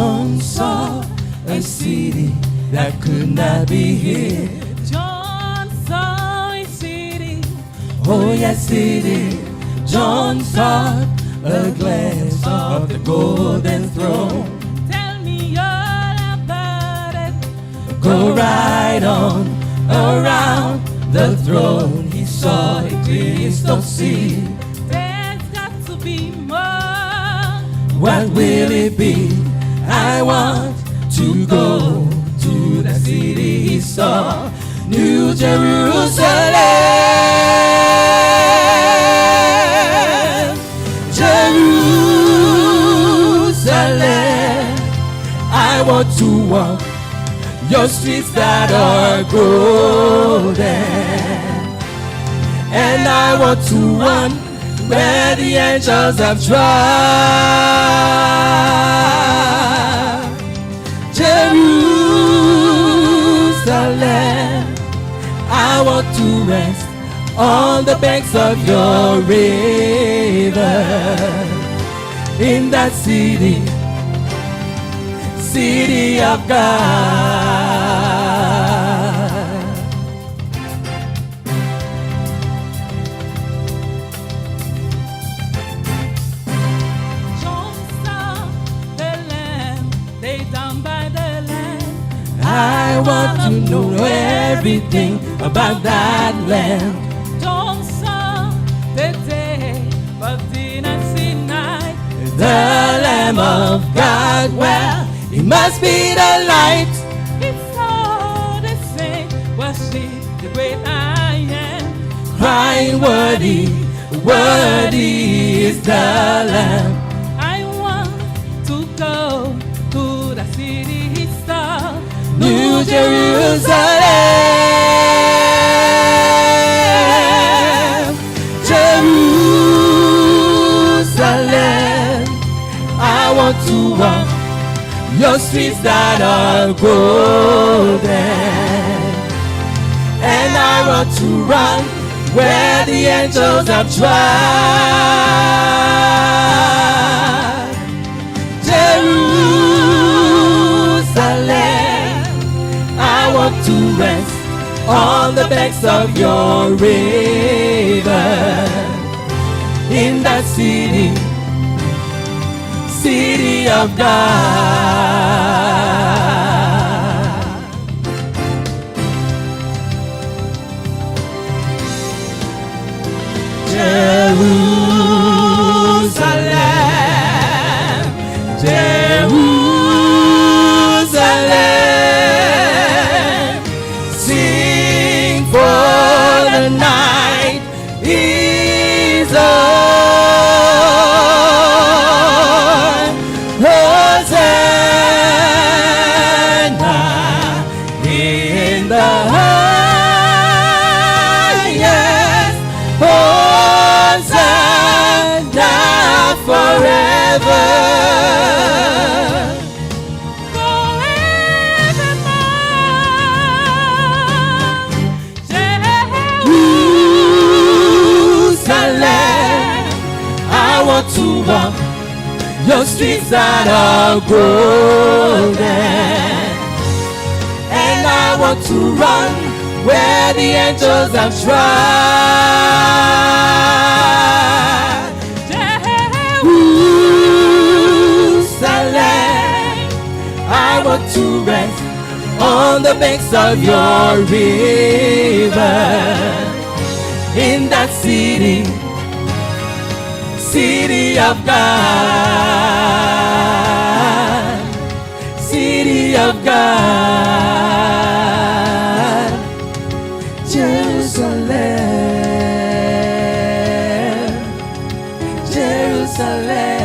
John saw a city that could not be hid. John saw a city. Oh yes it did. John saw a glance of the golden throne. Tell me all about it. Go right on around the throne. He saw a crystal sea. There's got to be more. What will it be? I want to go to the city he saw, New Jerusalem. Jerusalem, I want to walk your streets that are golden, and I want to run where the angels have trod. Jerusalem, I want to rest on the banks of your river, in that city, city of God. John saw the land, they down by the land. I want to know everything about that land. John saw the day, but didn't see night. The Lamb of God, well, it must be the light. He saw the saint, worship the great I am. Crying worthy, worthy is the Lamb. I want to go to the city he saw, New Jerusalem, Jerusalem, I want to walk your streets that are golden, and I want to run where the angels have trod. Jerusalem, I want to rest on the banks of your river, in that city, city of God. Jerusalem, Jerusalem, sing for the night is on. Hosanna in the highest. Hosanna forever. Jerusalem, I want to walk your streets that are golden, and I want to run where the angels have trod. Jerusalem, I want to rest on the banks of your river, in that city, city of God, city of God. Jerusalem, Jerusalem,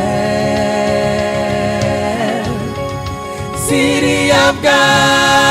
city of God.